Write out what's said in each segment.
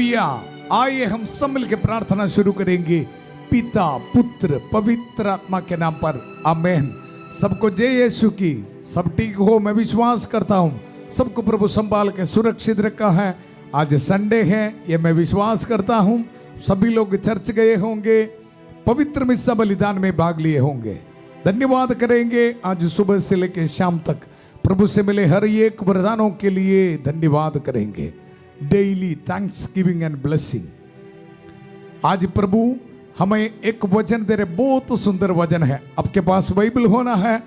Hallelujah. आइए हम सब मिलकर प्रार्थना शुरू करेंगे पिता पुत्र पवित्र आत्मा के नाम पर, आमीन। सबको जय यीशु की। सब ठीक हो, मैं विश्वास करता हूँ सबको प्रभु संभाल के सुरक्षित रखा है। आज संडे है, ये मैं विश्वास करता हूँ सभी लोग चर्च गए होंगे, पवित्र मिस्सा बलिदान में भाग लिए होंगे। धन्यवाद करेंगे आज सुबह से लेकर शाम तक प्रभु से मिले हर एक वरदानों के लिए धन्यवाद करेंगे। Daily thanks giving and blessing. आज प्रभु हमें एक वचन दे रहे, बहुत सुंदर वचन है। आपके पास बाइबल होना है,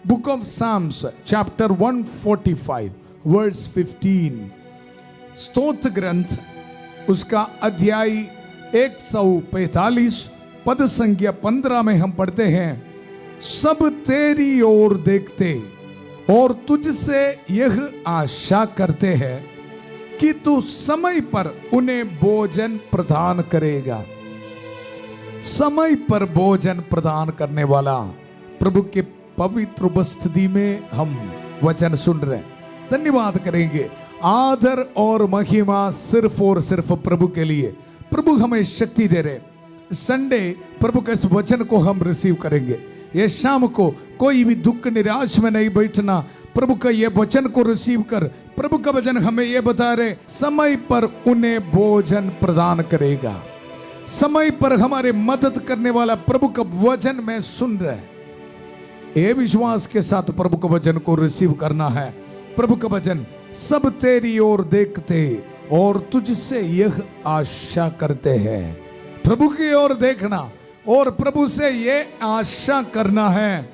book of Psalms chapter 145 verse 15। स्तोत्र ग्रंथ उसका अध्याय 145 पद संख्या 15 में हम पढ़ते हैं, सब तेरी ओर देखते और तुझसे यह आशा करते हैं कि तू समय पर उन्हें भोजन प्रदान करेगा। समय पर भोजन प्रदान करने वाला प्रभु के पवित्र उपस्थिति में हम वचन सुन रहे हैं। धन्यवाद करेंगे। आदर और महिमा सिर्फ और सिर्फ प्रभु के लिए। प्रभु हमें शक्ति दे रहे। संडे प्रभु के इस वचन को हम रिसीव करेंगे। ये शाम को कोई भी दुख निराश में नहीं बैठना, प्रभु का ये वचन को रिसीव कर। प्रभु का वचन हमें ये बता रहे, समय पर उन्हें भोजन प्रदान करेगा। समय पर हमारे मदद करने वाला प्रभु का वचन में सुन रहे। ये विश्वास के साथ प्रभु का वचन को रिसीव करना है। प्रभु का वचन, सब तेरी ओर देखते और तुझसे यह आशा करते हैं। प्रभु की ओर देखना और प्रभु से ये आशा करना है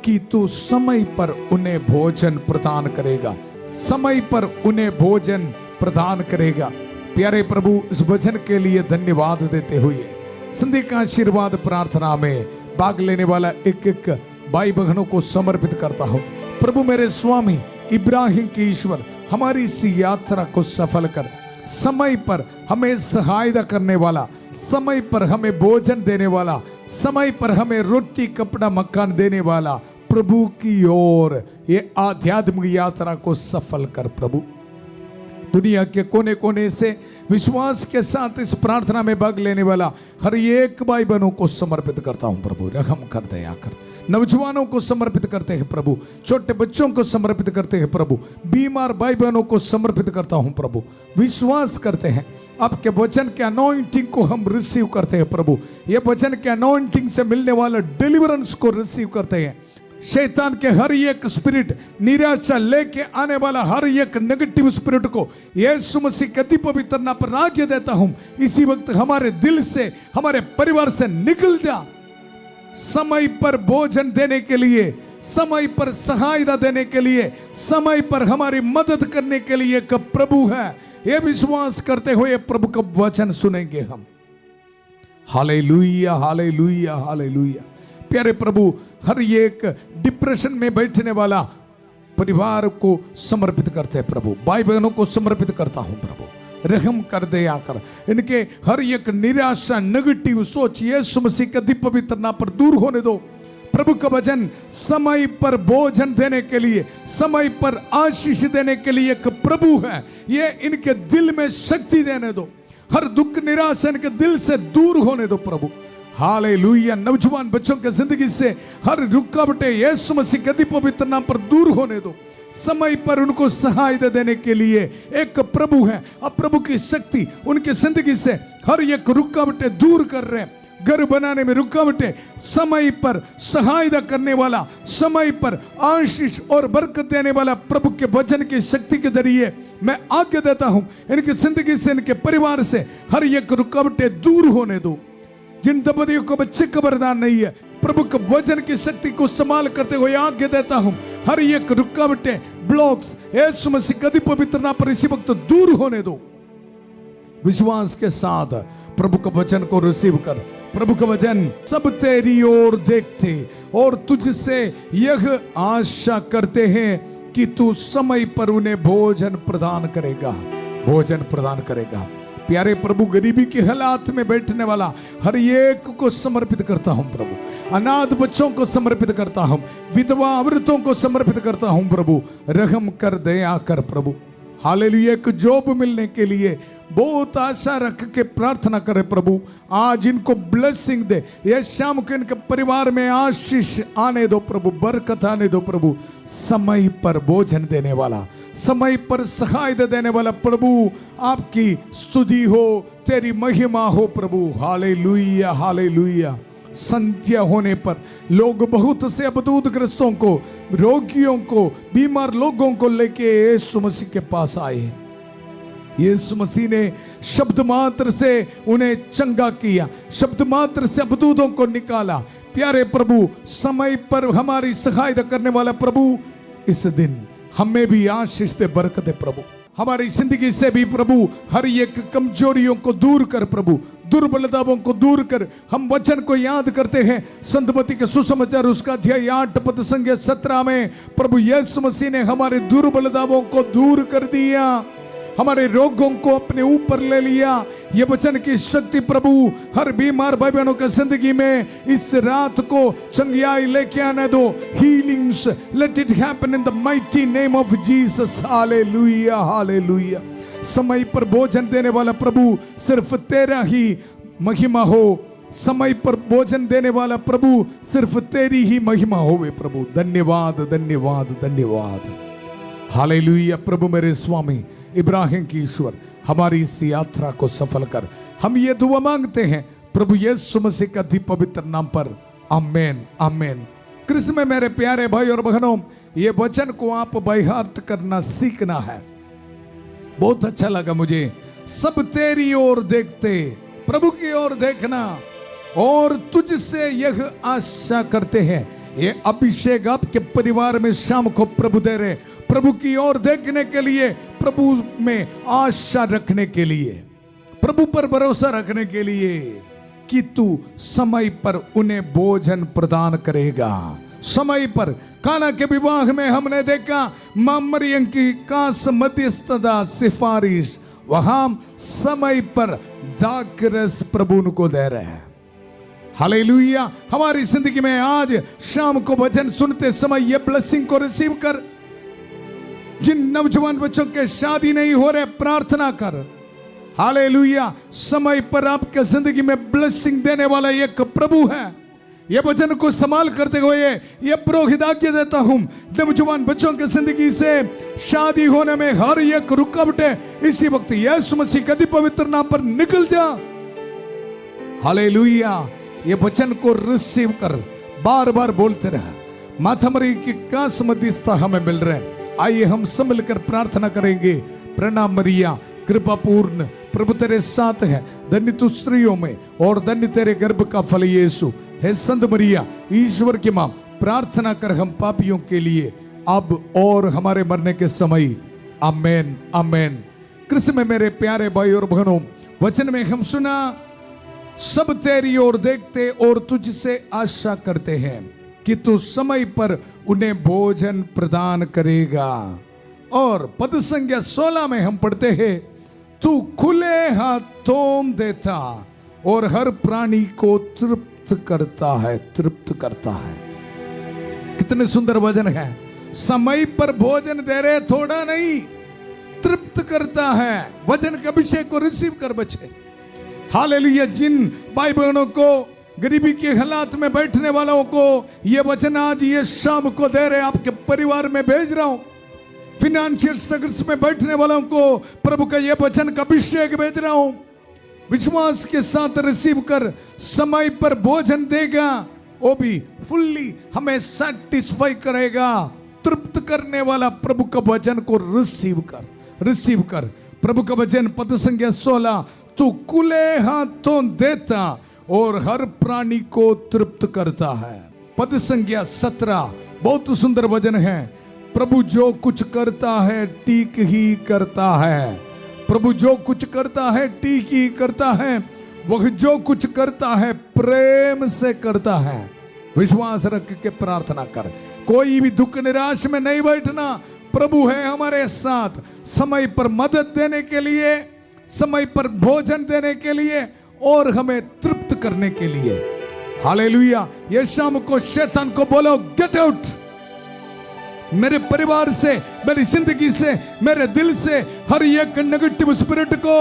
कि तू समय पर उन्हें भोजन प्रदान करेगा। समय पर उन्हें भोजन प्रदान करेगा। प्यारे प्रभु, इस वचन के लिए धन्यवाद देते हुए संधि का आशीर्वाद प्रार्थना में भाग लेने वाला एक एक भाई बहनों को समर्पित करता हूँ। प्रभु मेरे स्वामी इब्राहिम के ईश्वर, हमारी इस यात्रा को सफल कर। समय पर हमें सहायता करने वाला, समय पर हमें भोजन देने वाला, समय पर हमें रोटी कपड़ा मकान देने वाला प्रभु की ओर ये आध्यात्मिक यात्रा को सफल कर। प्रभु दुनिया के कोने कोने से विश्वास के साथ इस प्रार्थना में भाग लेने वाला हर एक भाई बहनों को समर्पित करता हूं। प्रभु रहम कर, दया कर। नौजवानों को समर्पित करते हैं प्रभु, छोटे बच्चों को समर्पित करते हैं प्रभु, बीमार भाई बहनों को समर्पित करता हूं प्रभु। विश्वास करते हैं आपके वचन के अनॉइंटिंग को हम रिसीव करते हैं प्रभु। ये वचन के अनॉइंटिंग से मिलने वाला डिलीवरेंस को रिसीव करते हैं। शैतान के हर एक स्पिरिट, निराशा लेके आने वाला हर एक नेगेटिव स्पिरिट को यीशु मसीह के अति पवित्र नाम पर आज्ञा देता हूं, इसी वक्त हमारे दिल से, हमारे परिवार से निकल जा। समय पर भोजन देने के लिए, समय पर सहायता देने के लिए, समय पर हमारी मदद करने के लिए एक प्रभु है। ये विश्वास करते हुए प्रभु का वचन सुनेंगे हम। Hallelujah, hallelujah, hallelujah. प्यारे प्रभु, हर एक डिप्रेशन में बैठने वाला परिवार को समर्पित करते हैं प्रभु, भाई बहनों को समर्पित करता हूं प्रभु। रहम कर, दया कर। इनके हर एक निराशा, नेगेटिव सोच यीशु मसीह के अति पवित्र नाम पर दूर होने दो। प्रभु का वचन समय पर भोजन देने के लिए, समय पर आशीष देने के लिए एक प्रभु है। ये इनके दिल में शक्ति देने दो। हर दुख निराशा इनके दिल से दूर होने दो प्रभु। हालेलुया। नौजवान बच्चों के जिंदगी से हर रुकावटें यीशु मसीह के अति पवित्र नाम पर दूर होने दो। समय पर उनको सहायता देने के लिए एक प्रभु है। अब प्रभु की शक्ति उनकी जिंदगी से हर एक रुकावटें दूर कर रहे हैं। घर बनाने में रुकावटें, समय पर सहायता करने वाला, समय पर आशीष और बरकत देने वाला प्रभु के वचन की शक्ति के जरिए मैं आज्ञा देता हूं, इनकी जिंदगी से, इनके परिवार से हर एक रुकावटें दूर होने दो। जिन दंपतियों को बच्चे का वरदान नहीं है, प्रभु के वचन की शक्ति को संभाल करते हुए आज्ञा देता हूं, हर एक रुकावटें, ब्लॉक्स यीशु मसीह के अति पवित्र नाम पर इसी वक्त दूर होने दो। विश्वास के साथ प्रभु के वचन को रिसीव कर। प्रभु का वचन, सब तेरी ओर देखते और तुझसे यह आशा करते हैं कि तू समय पर उन्हें भोजन प्रदान करेगा। भोजन प्रदान करेगा। प्यारे प्रभु, गरीबी के हालात में बैठने वाला हर एक को समर्पित करता हूं प्रभु। अनाथ बच्चों को समर्पित करता हूं, विधवा औरतों को समर्पित करता हूं प्रभु। रहम कर, दया कर प्रभु। हालेलुया। एक जॉब मिलने के लिए बहुत आशा रख के प्रार्थना करे प्रभु आज इनको ब्लेसिंग दे, ये शाम को इनके परिवार में आशीष आने दो प्रभु, बरकत आने दो प्रभु। समय पर भोजन देने वाला, समय पर सहायता देने वाला प्रभु, आपकी स्तुति हो, तेरी महिमा हो प्रभु। Hallelujah hallelujah. संध्या होने पर लोग बहुत से अबदूत ग्रस्तों को, रोगियों को, बीमार लोगों को लेके यीशु मसीह के पास आए। यीशु मसीह ने शब्द मात्र से उन्हें चंगा किया, शब्द मात्र से अबदूतों को निकाला। प्यारे प्रभु, समय पर हमारी सहायता करने वाला प्रभु, इस दिन हमें भी आशीष दे, बरकत दे प्रभु। हमारी जिंदगी से भी प्रभु हर एक कमजोरियों को दूर कर प्रभु, दुर्बलताओं को दूर कर। हम वचन को याद करते हैं, संतमती के सुसमाचार उसका अध्याय 8 पद संख्या 17 में प्रभु यीशु मसीह ने हमारे दुर्बलताओं को दूर कर दिया, हमारे रोगों को अपने ऊपर ले लिया। ये वचन की शक्ति प्रभु हर बीमार भाई बहनों के जिंदगी में इस रात को चंगियाई लेके आने दो। Healings let it happen in the mighty name of Jesus. Hallelujah hallelujah. समय पर भोजन देने वाला प्रभु, सिर्फ तेरा ही महिमा हो। समय पर भोजन देने वाला प्रभु, सिर्फ तेरी ही महिमा होवे प्रभु। धन्यवाद धन्यवाद धन्यवाद। हालेलुया। प्रभु मेरे स्वामी इब्राहिम की ईश्वर, हमारी इस यात्रा को सफल कर, हम ये दुआ मांगते हैं प्रभु यीशु मसीह का अति पवित्र नाम पर। आमेन आमेन। कृष्ण में मेरे प्यारे भाई और बहनों, ये वचन को आप बाय हार्ट करना सीखना है। बहुत अच्छा लगा मुझे। सब तेरी ओर देखते, प्रभु की ओर देखना, और तुझसे यह आशा करते हैं। ये अभिषेक आपके परिवार में शाम को प्रभु दे रहे, प्रभु की ओर देखने के लिए, प्रभु में आशा रखने के लिए, प्रभु पर भरोसा रखने के लिए कि तू समय पर उन्हें भोजन प्रदान करेगा। समय पर काना के विवाह में हमने देखा मां मरियम की कास मध्यस्थता सिफारिश, वहां समय पर दाखरस प्रभु उनको दे रहे हैं। हालेलुया। हमारी जिंदगी में आज शाम को वचन सुनते समय ये ब्लेसिंग को रिसीव कर। जिन नौजवान बच्चों के शादी नहीं हो रहे, प्रार्थना कर। हालेलुया। समय पर आपके जिंदगी में ब्लेसिंग देने वाला एक प्रभु है। ये वचन को संभाल करते हुए ये पुरोहित आज्ञा देता हूं, नौजवान बच्चों के जिंदगी से शादी होने में हर एक रुकावटें इसी वक्त यीशु मसीह के पवित्र नाम पर निकल जा। हालेलुया। ये वचन को रिसीव कर, बार बार बोलते रहा। माता मरी की कास मध्यस्थता हमें मिल रहे हैं। आइए हम सब मिलकर प्रार्थना करेंगे। प्रणाम मरिया, कृपा पूर्ण, प्रभु तेरे साथ है, धन्य तू स्त्रियों में और धन्य तेरे गर्भ का फल यीशु। हे संत मरिया, ईश्वर की मां, प्रार्थना कर हम पापियों के लिए, अब और हमारे मरने के समय। आमेन आमेन। कृष्ण में मेरे प्यारे भाई और बहनों, वचन में हम सुना, सब तेरी ओर देखते और तुझसे आशा करते हैं कि तू समय पर उन्हें भोजन प्रदान करेगा। और पद संख्या 16 में हम पढ़ते हैं, तू खुले हाथों देता और हर प्राणी को तृप्त करता है, तृप्त करता है। कितने सुंदर वचन है। समय पर भोजन दे रहे, थोड़ा नहीं, तृप्त करता है। वचन के अभिषेक को रिसीव कर बच्चे। हालेलुया। जिन भाई बहनों को गरीबी के हालात में बैठने वालों को ये वचन आज ये शाम को दे रहे, आपके परिवार में भेज रहा हूं। फिनेंशियल स्ट्रगल्स में बैठने वालों को प्रभु का ये वचन का अभिषेक भेज रहा हूं। विश्वास के साथ रिसीव कर, समय पर भोजन देगा, वो भी फुल्ली हमें सेटिस्फाई करेगा। तृप्त करने वाला प्रभु का वचन को रिसीव कर, रिसीव कर। प्रभु का वचन पद संख्या 16, तू खुले हाथों देता और हर प्राणी को तृप्त करता है। पद संख्या 17 बहुत सुंदर वचन है। प्रभु जो कुछ करता है ठीक ही करता है। प्रभु जो कुछ करता है ठीक ही करता है। वह जो कुछ करता है प्रेम से करता है। विश्वास रख के प्रार्थना कर। कोई भी दुख निराश में नहीं बैठना। प्रभु है हमारे साथ, समय पर मदद देने के लिए, समय पर भोजन देने के लिए और हमें तृप्त करने के लिए। हालेलुया। ये शाम को शैतान को बोलो, गेट आउट मेरे परिवार से, मेरी जिंदगी से, मेरे दिल से हर एक नेगेटिव स्पिरिट को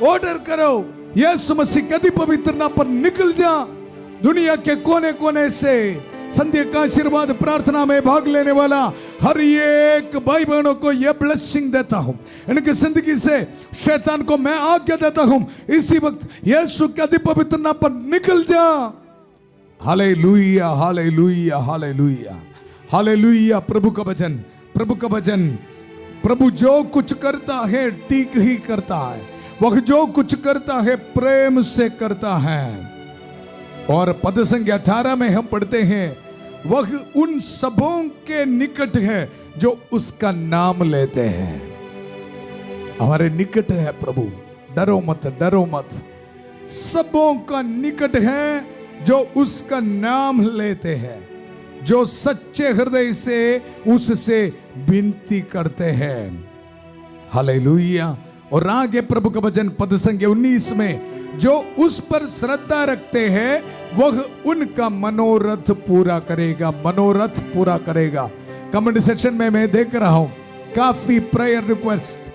ऑर्डर करो, यीशु मसीह के अति पवित्र नाम पर निकल जा। दुनिया के कोने कोने से संध्या का आशीर्वाद प्रार्थना में भाग लेने वाला हर एक भाई बहनों को यह ब्लेसिंग देता हूं। इनकी जिंदगी से शैतान को मैं आज्ञा देता हूं, इसी वक्त यीशु के अति पवित्र नाम पर निकल जा। Hallelujah, hallelujah, hallelujah, hallelujah. प्रभु का वचन, प्रभु का वचन। प्रभु जो कुछ करता है ठीक ही करता है, वह जो कुछ करता है प्रेम से करता है। और पद संख्या 18 में हम पढ़ते हैं, वह उन सबों के निकट है जो उसका नाम लेते हैं। हमारे निकट है प्रभु, डरो मत, डरो मत। सबों का निकट है जो उसका नाम लेते हैं, जो सच्चे हृदय से उससे विनती करते हैं। हालेलुया। और आगे प्रभु का वचन पद संख्या 19 में, जो उस पर श्रद्धा रखते हैं वह उनका मनोरथ पूरा करेगा, मनोरथ पूरा करेगा। कमेंट सेक्शन में मैं देख रहा हूं काफी प्रेयर रिक्वेस्ट,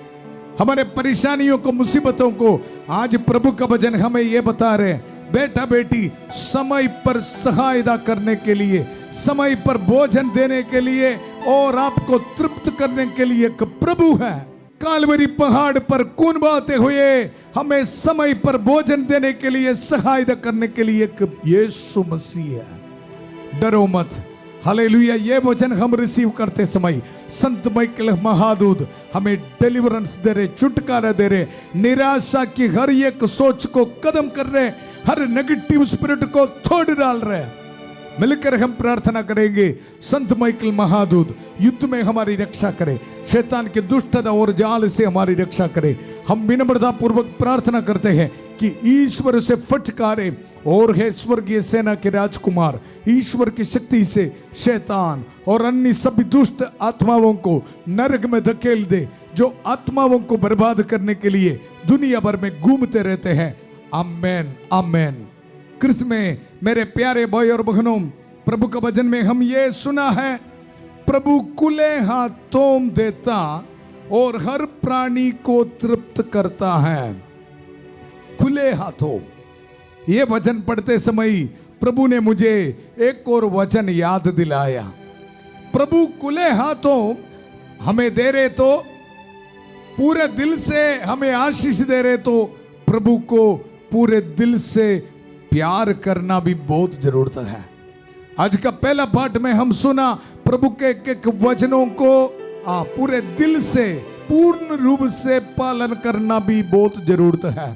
हमारे परेशानियों को, मुसीबतों को आज प्रभु का वचन हमें यह बता रहे हैं, बेटा बेटी समय पर सहायता करने के लिए, समय पर भोजन देने के लिए और आपको तृप्त करने के लिए एक प्रभु है। कालवरी पहाड़ पर खून बहाते हुए हमें समय पर भोजन देने के लिए, सहायता करने के लिए एक यीशु मसीह है। डरो मत। हालेलुया। ये वचन हम रिसीव करते समय संत माइकल महादूत हमें डिलीवरेंस दे रहे, छुटकारा दे रहे, निराशा की हर एक सोच को खत्म कर रहे, हर नेगेटिव स्पिरिट को तोड़ डाल रहे। मिलकर हम प्रार्थना करेंगे, संत माइकल महादूत युद्ध में हमारी रक्षा करे, शैतान की दुष्टता और जाल से हमारी रक्षा करे। हम विनम्रता पूर्वक प्रार्थना करते हैं कि ईश्वर से फटकारे और है स्वर्गीय सेना के राजकुमार, ईश्वर की शक्ति से शैतान और अन्य सभी दुष्ट आत्माओं को नरक में धकेल दे, जो आत्माओं को बर्बाद करने के लिए दुनिया भर में घूमते रहते हैं। आमेन, आमेन। कृष्ण में मेरे प्यारे भाई और बहनों, प्रभु का वचन में हम ये सुना है, प्रभु खुले हाथों देता और हर प्राणी को तृप्त करता है। खुले हाथों, ये वचन पढ़ते समय प्रभु ने मुझे एक और वचन याद दिलाया। प्रभु खुले हाथों हमें दे रहे तो, पूरे दिल से हमें आशीष दे रहे तो, प्रभु को पूरे दिल से प्यार करना भी बहुत जरूरत है। आज का पहला पाठ में हम सुना प्रभु के एक वचनों को पूरे दिल से, पूर्ण रूप से पालन करना भी बहुत जरूरत है।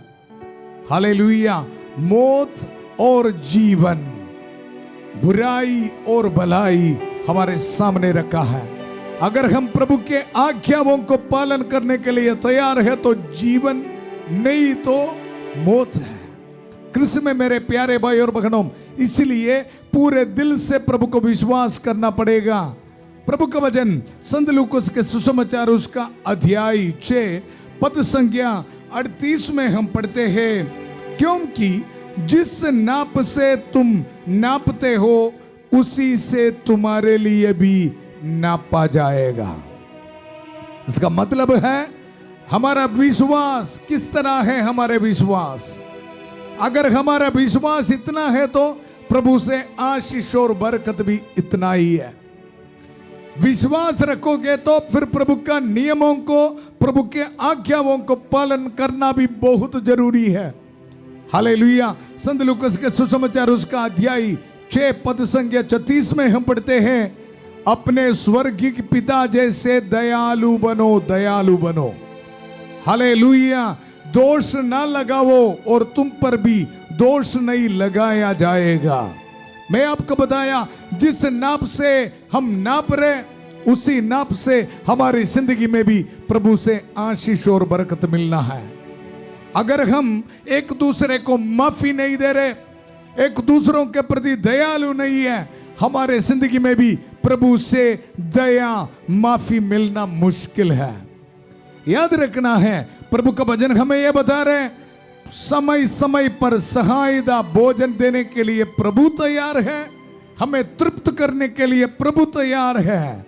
हालेलुया। मौत और जीवन, बुराई और भलाई हमारे सामने रखा है। अगर हम प्रभु के आज्ञाओं को पालन करने के लिए तैयार है तो जीवन, नहीं तो मौत है। कृष्ण में मेरे प्यारे भाई और बहनों, इसलिए पूरे दिल से प्रभु को विश्वास करना पड़ेगा। प्रभु का वचन संत लूकास के सुसमाचार उसका अध्याय 6 पद संख्या 38 में हम पढ़ते हैं, क्योंकि जिस नाप से तुम नापते हो उसी से तुम्हारे लिए भी नापा जाएगा। इसका मतलब है हमारा विश्वास किस तरह है। हमारे विश्वास, अगर हमारा विश्वास इतना है तो प्रभु से आशीष और बरकत भी इतना ही है। विश्वास रखोगे तो फिर प्रभु का नियमों को, प्रभु के आज्ञाओं को पालन करना भी बहुत जरूरी है। हालेलुया। संत लूकास के सुसमाचार उसका अध्याय 6 पद संख्या 34 में हम पढ़ते हैं, अपने स्वर्गीय पिता जैसे दयालु बनो, दयालु बनो। हालेलुया। दोष ना लगाओ और तुम पर भी दोष नहीं लगाया जाएगा। मैं आपको बताया, जिस नाप से हम नाप रहे उसी नाप से हमारी जिंदगी में भी प्रभु से आशीष और बरकत मिलना है। अगर हम एक दूसरे को माफी नहीं दे रहे, एक दूसरों के प्रति दयालु नहीं है, हमारे जिंदगी में भी प्रभु से दया, माफी मिलना मुश्किल है। याद रखना है, प्रभु का वचन हमें यह बता रहे, समय समय पर सहायता भोजन देने के लिए प्रभु तैयार है, हमें तृप्त करने के लिए प्रभु तैयार है,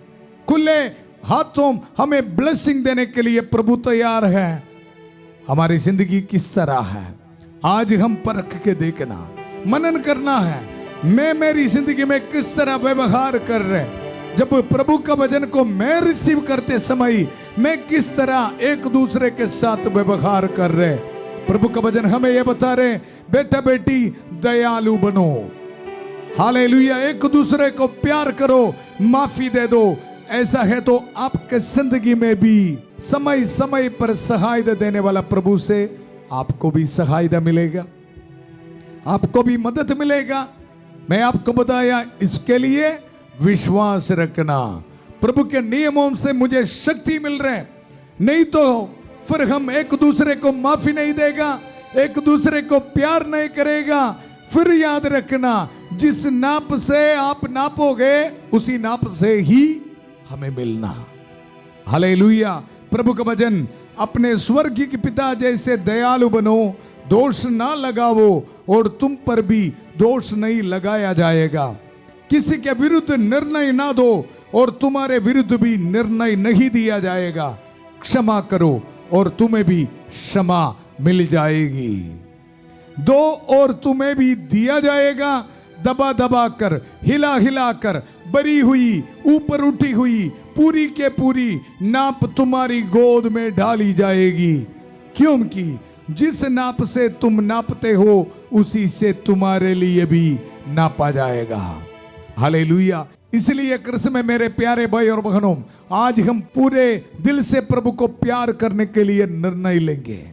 खुले हाथों हमें ब्लेसिंग देने के लिए प्रभु तैयार है। हमारी जिंदगी किस तरह है। आज हम परख के देखना, मनन करना है, मैं मेरी जिंदगी में किस तरह व्यवहार कर रहे। जब प्रभु का वचन को मैं रिसीव करते समय मैं किस तरह एक दूसरे के साथ व्यवहार कर रहे। प्रभु का वचन हमें यह बता रहे, बेटा बेटी दयालु बनो, हालेलुया, एक दूसरे को प्यार करो, माफी दे दो। ऐसा है तो आपके जिंदगी में भी समय समय पर सहायता देने वाला प्रभु से आपको भी सहायता मिलेगा, आपको भी मदद मिलेगा। मैं आपको बताया, इसके लिए विश्वास रखना। प्रभु के नियमों से मुझे शक्ति मिल रहे, नहीं तो फिर हम एक दूसरे को माफी नहीं देगा, एक दूसरे को प्यार नहीं करेगा। फिर याद रखना, जिस नाप से आप नापोगे उसी नाप से ही हमें मिलना। हालेलुया। प्रभु का वचन, अपने स्वर्गीय पिता जैसे दयालु बनो, दोष ना लगाओ और तुम पर भी दोष नहीं लगाया जाएगा। किसी के विरुद्ध निर्णय ना दो और तुम्हारे विरुद्ध भी निर्णय नहीं दिया जाएगा। क्षमा करो और तुम्हें भी क्षमा मिल जाएगी। दो और तुम्हें भी दिया जाएगा। दबा दबा कर, हिला हिला कर, बरी हुई, ऊपर उठी हुई, पूरी के पूरी नाप तुम्हारी गोद में डाली जाएगी। क्योंकि जिस नाप से तुम नापते हो उसी से तुम्हारे लिए भी नापा जाएगा। हालेलुया। इसलिए कृष्ण में मेरे प्यारे भाई और बहनों, आज हम पूरे दिल से प्रभु को प्यार करने के लिए निर्णय लेंगे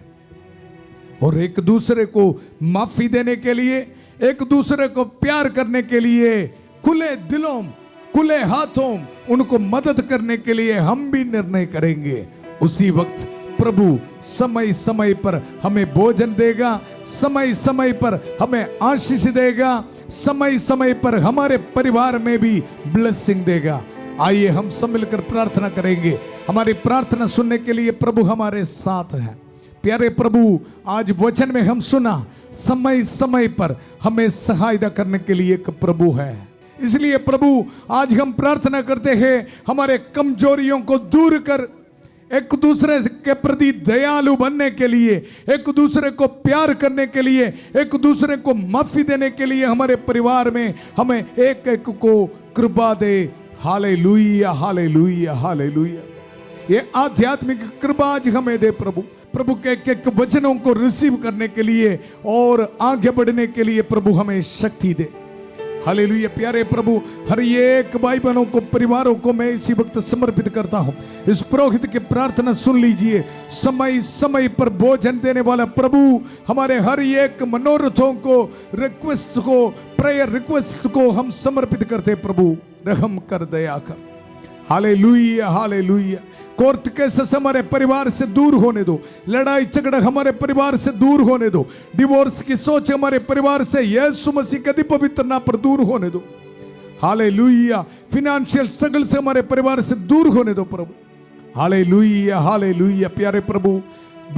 और एक दूसरे को माफी देने के लिए, एक दूसरे को प्यार करने के लिए, खुले दिलों खुले हाथों उनको मदद करने के लिए हम भी निर्णय करेंगे। उसी वक्त प्रभु समय समय पर हमें भोजन देगा, समय समय पर हमें आशीष देगा, समय समय पर हमारे परिवार में भी ब्लेसिंग देगा। आइए हम सब मिलकर प्रार्थना करेंगे। हमारी प्रार्थना सुनने के लिए प्रभु हमारे साथ है। प्यारे प्रभु, आज वचन में हम सुना, समय समय पर हमें सहायता करने के लिए एक प्रभु है। इसलिए प्रभु आज हम प्रार्थना करते हैं, हमारे कमजोरियों को दूर कर एक दूसरे के प्रति दयालु बनने के लिए, एक दूसरे को प्यार करने के लिए, एक दूसरे को माफी देने के लिए हमारे परिवार में हमें एक एक को कृपा दे। Hallelujah, hallelujah, hallelujah. ये आध्यात्मिक कृपा आज हमें दे प्रभु। प्रभु के एक एक वचनों को रिसीव करने के लिए और आगे बढ़ने के लिए प्रभु हमें शक्ति दे। हालेलुया। प्यारे प्रभु, हर एक भाई बहनों को, परिवारों को मैं इसी वक्त समर्पित करता हूं। इस पुरोहित की प्रार्थना सुन लीजिए। समय समय पर भोजन देने वाला प्रभु हमारे हर एक मनोरथों को, रिक्वेस्ट को, प्रेयर रिक्वेस्ट को हम समर्पित करते। प्रभु रहम कर, दया कर। Hallelujah, hallelujah. कोर्ट केसेस हमारे परिवार से दूर होने दो, लड़ाई झगड़ा हमारे परिवार से दूर होने दो, डिवोर्स की सोच हमारे परिवार से यीशु मसीह के पवित्र नाम पर दूर होने दो। हालेलुया। फाइनेंशियल स्ट्रगल से हमारे परिवार से दूर होने दो प्रभु। Hallelujah, hallelujah. प्यारे प्रभु,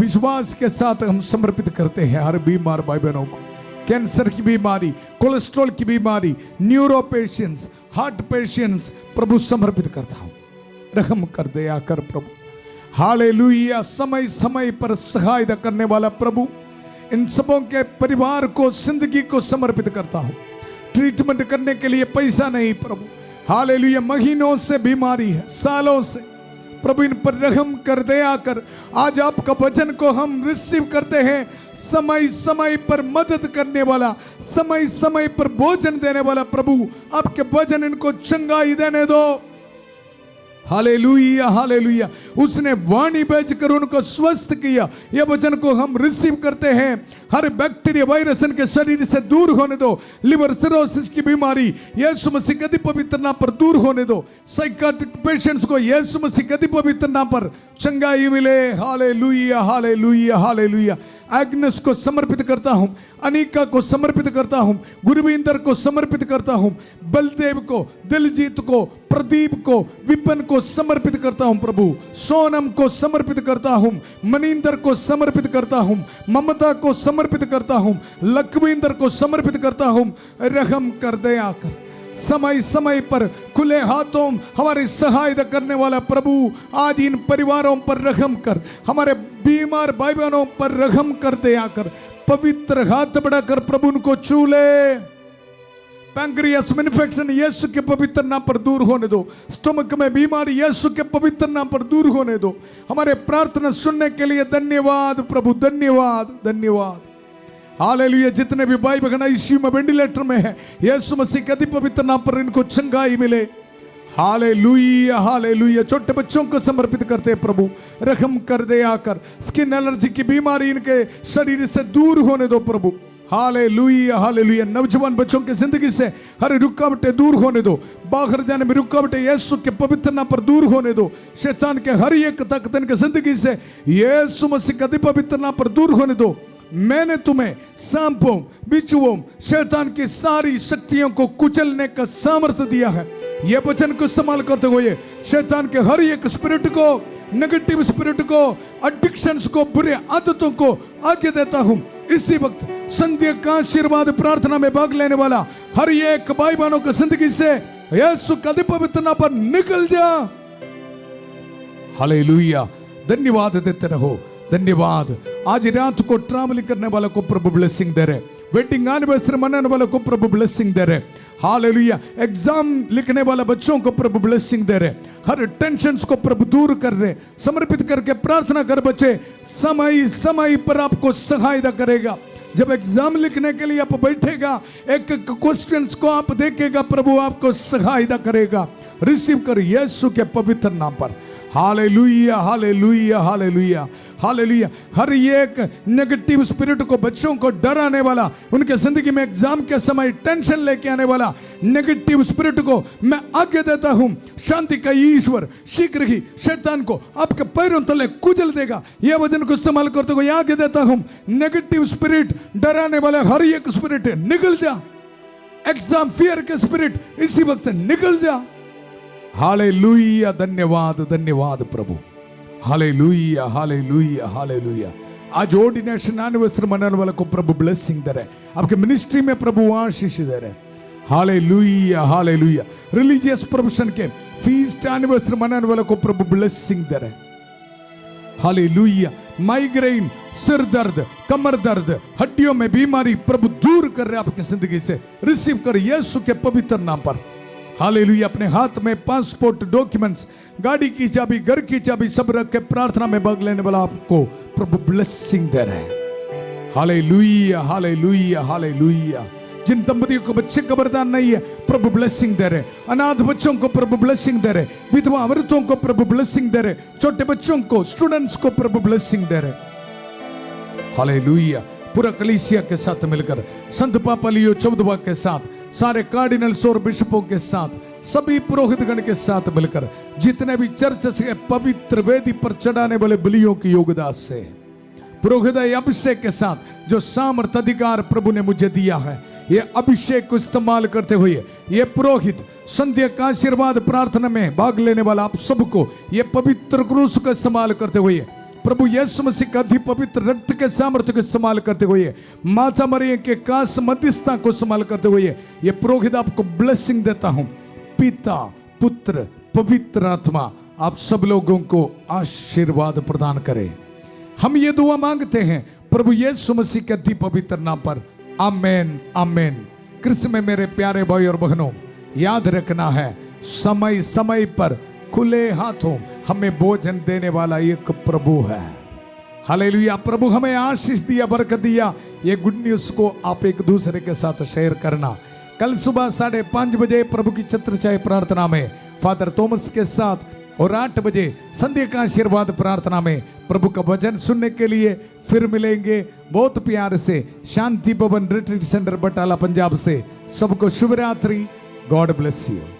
विश्वास के साथ हम समर्पित करते हैं हर बीमार भाई बहनों को। कैंसर की बीमारी, कोलेस्ट्रॉल की बीमारी, न्यूरो पेशेंट्स, हार्ट पेशेंट्स प्रभु समर्पित करता हूं। रहम कर, दया कर प्रभु। हालेलुया। समय समय पर सहायता करने वाला प्रभु, इन सबों के परिवार को, जिंदगी को समर्पित करता हूं। ट्रीटमेंट करने के लिए पैसा नहीं प्रभु, हालेलुया, महीनों से बीमारी है, सालों से प्रभु, इन पर रहम कर, दया कर। आज आपका वचन को हम रिसीव करते हैं। समय समय पर मदद करने वाला, समय समय पर भोजन देने वाला प्रभु, आपके वचन इनको चंगाई देने दो। Hallelujah, hallelujah. उसने वाणी भेजकर उनको स्वस्थ किया। यह वचन को हम रिसीव करते हैं। हर बैक्टीरिया, वायरस के शरीर से दूर होने दो। लिवर सिरोसिस की बीमारी यीशु मसीह के पवित्र नाम पर दूर होने दो। साइकाट्रिक पेशेंट्स को यीशु मसीह के पवित्र नाम पर चंगाई मिले। Hallelujah, hallelujah, hallelujah. एग्नेस को समर्पित करता हूं, अनिका को समर्पित करता हूं, गुरविंदर को समर्पित करता हूं, बलदेव को, दिलजीत को, प्रदीप को, विपिन को समर्पित करता हूं प्रभु। सोनम को समर्पित करता हूं, मनिंदर को समर्पित करता हूं, ममता को समर्पित करता हूं, लखविंदर को समर्पित करता हूं। रहम कर, दया कर। समय समय पर खुले हाथों हमारी सहायता करने वाला प्रभु, आज इन परिवारों पर रहम कर। हमारे बीमार भाई बहनों पर रहम कर दे आकर, पवित्र हाथ बढ़ाकर प्रभु उनको छू ले। पैंक्रियास में इन्फेक्शन यीशु के पवित्र नाम पर दूर होने दो। स्टमक में बीमारी यीशु के पवित्र नाम पर दूर होने दो। हमारे प्रार्थना सुनने के लिए धन्यवाद प्रभु, धन्यवाद धन्यवाद। हालेलुया। जितने भी भाई बहन आईसीयू में वेंटिलेटर में है, यीशु मसीह के अति पवित्र नाम पर इनको चंगाई मिले। Hallelujah hallelujah. छोटे बच्चों को समर्पित करते हैं प्रभु, रहम कर दे आकर। स्किन एलर्जी की बीमारी इनके शरीर से दूर होने दो प्रभु। Hallelujah hallelujah. नौजवान बच्चों की जिंदगी से हर रुकावटें दूर होने दो। बाहर जाने में रुकावटें यीशु के पवित्र नाम पर दूर होने दो। शैतान के हर एक ताकत इनकी जिंदगी से यीशु मसीह के पवित्र नाम पर दूर होने दो। मैंने तुम्हें सांपों, बिच्छुओं, शैतान की सारी शक्तियों को कुचलने का सामर्थ्य दिया है। यह वचन को इस्तेमाल करते हुए शैतान के हर एक स्पिरिट को, नेगेटिव स्पिरिट को, एडिक्शंस को, बुरे आदतों को आगे देता हूं। इसी वक्त संध्या का आशीर्वाद प्रार्थना में भाग लेने वाला हर एक भाई बहनों की जिंदगी से यीशु का पवित्र नाम पर निकल जा। हालेलुया। धन्यवाद देते रहो, धन्यवाद। आज रात को ट्रैवलिंग करने वालों को प्रभु ब्लेसिंग दे रहे, वेडिंग एनिवर्सरी मनाने वालों को प्रभु ब्लेसिंग दे रहे। हालेलुया। एग्जाम लिखने वाले बच्चों को प्रभु ब्लेसिंग दे रहे, हर टेंशन को प्रभु दूर कर रहे। समर्पित करके प्रार्थना कर बच्चे, समय समय पर आपको सहायता करेगा। जब एग्जाम लिखने के लिए आप बैठेगा, एक एक क्वेश्चंस को आप देखेगा, प्रभु आपको सहायता करेगा। रिसीव कर यीशु के पवित्र नाम पर। Hallelujah hallelujah hallelujah hallelujah. हर एक नेगेटिव स्पिरिट को, बच्चों को डराने वाला, उनके जिंदगी में एग्जाम के समय टेंशन लेके आने वाला नेगेटिव स्पिरिट को मैं आगे देता हूं। शांति का ईश्वर शीघ्र ही शैतान को आपके पैरों तले कुचल देगा। यह वचन को इस्तेमाल करते हुए आगे देता हूं। नेगेटिव स्पिरिट, डराने वाला हर एक स्पिरिट निकल जा। एग्जाम फियर के स्पिरिट इसी वक्त निकल जा। हालेलुया। धन्यवाद धन्यवाद प्रभु। Hallelujah hallelujah hallelujah. आज ऑर्डिनेशन एनिवर्सरी मनाने वाले को प्रभु ब्लेसिंग दे रहे, आपके मिनिस्ट्री में प्रभु आशीष दे रहे। Hallelujah hallelujah. रिलीजियस प्रोफेशन के फीस्ट एनिवर्सरी मनाने वाले को प्रभु ब्लेसिंग दे रहे। हालेलुया। माइग्रेन, सिर दर्द, कमर दर्द, हड्डियों में बीमारी प्रभु दूर कर रहे आपकी जिंदगी से। रिसीव कर यीशु के पवित्र नाम पर। हालेलुया। अपने हाथ में पासपोर्ट, डॉक्यूमेंट्स, गाड़ी की चाबी, घर की चाबी सब रख के प्रार्थना में भाग लेने वाला आपको प्रभु ब्लेसिंग दे रहे हैं। Hallelujah hallelujah hallelujah. जिन दंपतियों को बच्चे का वरदान नहीं है, प्रभु ब्लेसिंग दे रहे। अनाथ बच्चों को प्रभु ब्लेसिंग दे रहे, विधवा औरतों को प्रभु ब्लेसिंग दे रहे, छोटे बच्चों को, स्टूडेंट्स को प्रभु ब्लेसिंग दे रहे। हालेलुया। पूरा कलीसिया के साथ मिलकर, संत पापा लियो 14वां के साथ, सारे कार्डिनल्स और बिशपों के साथ, सभी पुरोहितगण के साथ मिलकर, जितने भी चर्च से पवित्र वेदी पर चढ़ाने वाले बलियों की योगदान से, पुरोहित अभिषेक के साथ जो सामर्थ अधिकार प्रभु ने मुझे दिया है, ये अभिषेक को इस्तेमाल करते हुए, ये पुरोहित संध्या का आशीर्वाद प्रार्थना में भाग लेने वाला आप सबको, ये पवित्र क्रूस का इस्तेमाल करते हुए, प्रभु यीशु मसीह का अति पवित्र रक्त के सामर्थ्य को इस्तेमाल करते हुए, माता मरियम के कास मध्यस्थता को इस्तेमाल करते हुए, ये पुरोहित आपको ब्लेसिंग देता हूं। पिता, पुत्र, पवित्र आत्मा आप सब लोगों को आशीर्वाद प्रदान करे। हम ये दुआ मांगते हैं प्रभु यीशु मसीह के अति पवित्र नाम पर। आमेन आमेन। कृष्ण में मेरे प्यारे भाई और बहनों, याद रखना है, समय समय पर खुले हाथों हमें भोजन देने वाला एक प्रभु है। हालेलुया। प्रभु हमें आशीष दिया, बरकत दिया। ये गुड न्यूज को आप एक दूसरे के साथ शेयर करना। कल सुबह 5:30 बजे प्रभु की छत्र छाया प्रार्थना में फादर थॉमस के साथ और 8 बजे संध्या का आशीर्वाद प्रार्थना में प्रभु का वचन सुनने के लिए फिर मिलेंगे। बहुत प्यार से शांति भवन रिट्रीट सेंटर बटाला पंजाब से सबको शुभ रात्रि। God bless you.